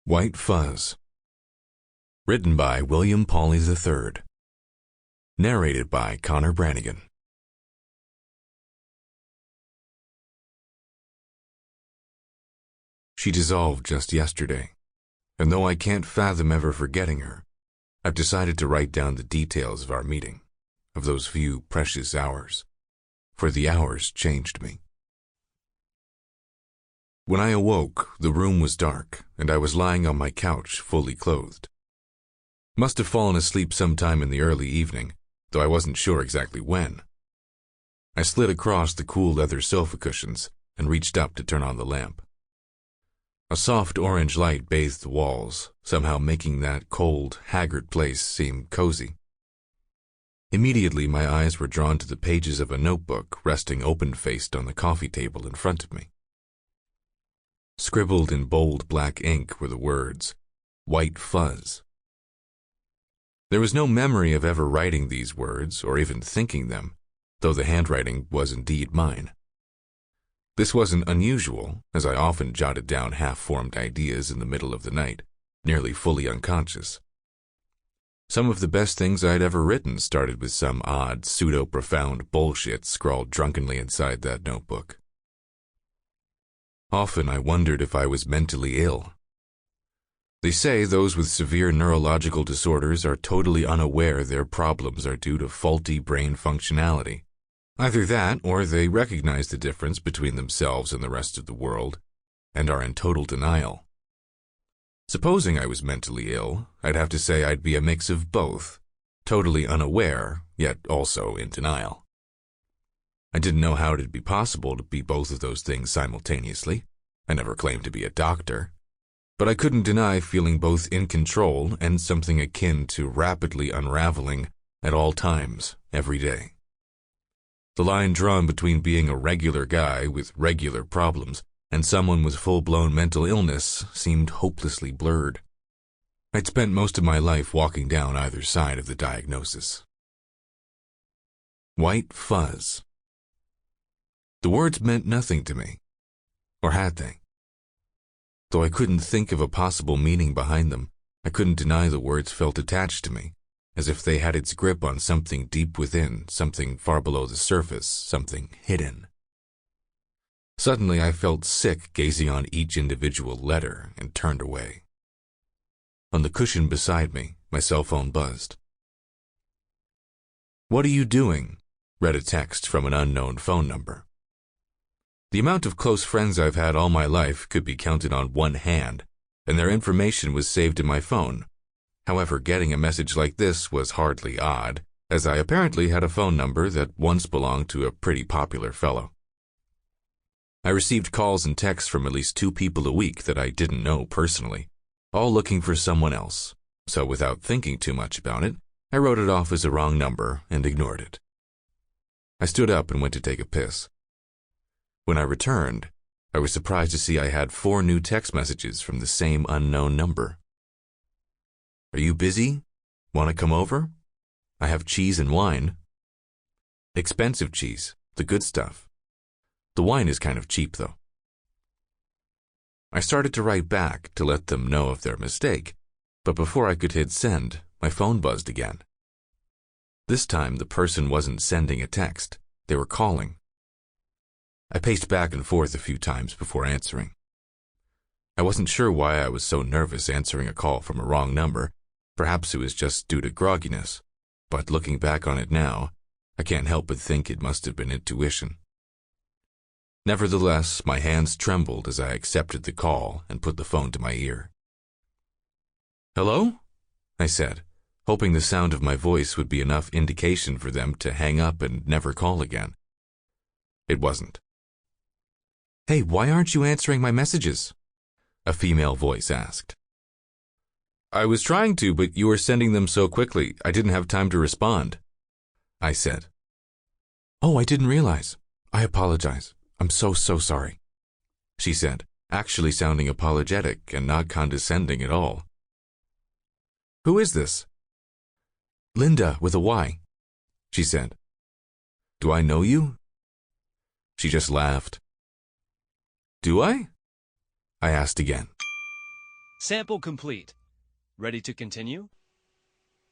White Fuzz. Written by William Pauley III. Narrated by Brannigan. She dissolved just yesterday, and though I can't fathom ever forgetting her, I've decided to write down the details of our meeting, of those few precious hours, for the hours changed me. When I awoke, the room was dark, and I was lying on my couch, fully clothed. Must have fallen asleep sometime in the early evening, though I wasn't sure exactly when. I slid across the cool leather sofa cushions and reached up to turn on the lamp. A soft orange light bathed the walls, somehow making that cold, haggard place seem cozy. Immediately my eyes were drawn to the pages of a notebook resting open-faced on the coffee table in front of me. Scribbled in bold black ink were the words, White Fuzz. There was no memory of ever writing these words or even thinking them, though the handwriting was indeed mine. This wasn't unusual, as I often jotted down half-formed ideas in the middle of the night, nearly fully unconscious. Some of the best things I'd ever written started with some odd, pseudo-profound bullshit scrawled drunkenly inside that notebook. Often I wondered if I was mentally ill. They say those with severe neurological disorders are totally unaware their problems are due to faulty brain functionality. Either that, or they recognize the difference between themselves and the rest of the world, and are in total denial. Supposing I was mentally ill, I'd have to say I'd be a mix of both, totally unaware, yet also in denial. I didn't know how it'd be possible to be both of those things simultaneously. I never claimed to be a doctor. But I couldn't deny feeling both in control and something akin to rapidly unraveling at all times, every day. The line drawn between being a regular guy with regular problems and someone with full-blown mental illness seemed hopelessly blurred. I'd spent most of my life walking down either side of the diagnosis. White Fuzz. The words meant nothing to me, or had they? Though I couldn't think of a possible meaning behind them, I couldn't deny the words felt attached to me, as if they had its grip on something deep within, something far below the surface, something hidden. Suddenly I felt sick gazing on each individual letter and turned away. On the cushion beside me, my cell phone buzzed. "What are you doing?" read a text from an unknown phone number. The amount of close friends I've had all my life could be counted on one hand, and their information was saved in my phone. However, getting a message like this was hardly odd, as I apparently had a phone number that once belonged to a pretty popular fellow. I received calls and texts from at least 2 people a week that I didn't know personally, all looking for someone else, so without thinking too much about it, I wrote it off as a wrong number and ignored it. I stood up and went to take a piss. When I returned, I was surprised to see I had 4 new text messages from the same unknown number. "Are you busy? Want to come over? I have cheese and wine. Expensive cheese, the good stuff. The wine is kind of cheap, though." I started to write back to let them know of their mistake, but before I could hit send, my phone buzzed again. This time, the person wasn't sending a text. They were calling. I paced back and forth a few times before answering. I wasn't sure why I was so nervous answering a call from a wrong number. Perhaps it was just due to grogginess, but looking back on it now, I can't help but think it must have been intuition. Nevertheless, my hands trembled as I accepted the call and put the phone to my ear. "Hello?" I said, hoping the sound of my voice would be enough indication for them to hang up and never call again. It wasn't. "Hey, why aren't you answering my messages?" a female voice asked. "I was trying to, but you were sending them so quickly, I didn't have time to respond," I said. "Oh, I didn't realize. I apologize. I'm so sorry," she said, actually sounding apologetic and not condescending at all. "Who is this?" "Lynda with a Y," she said. "Do I know you?" She just laughed. "Do I?" I asked again. Sample complete. Ready to continue?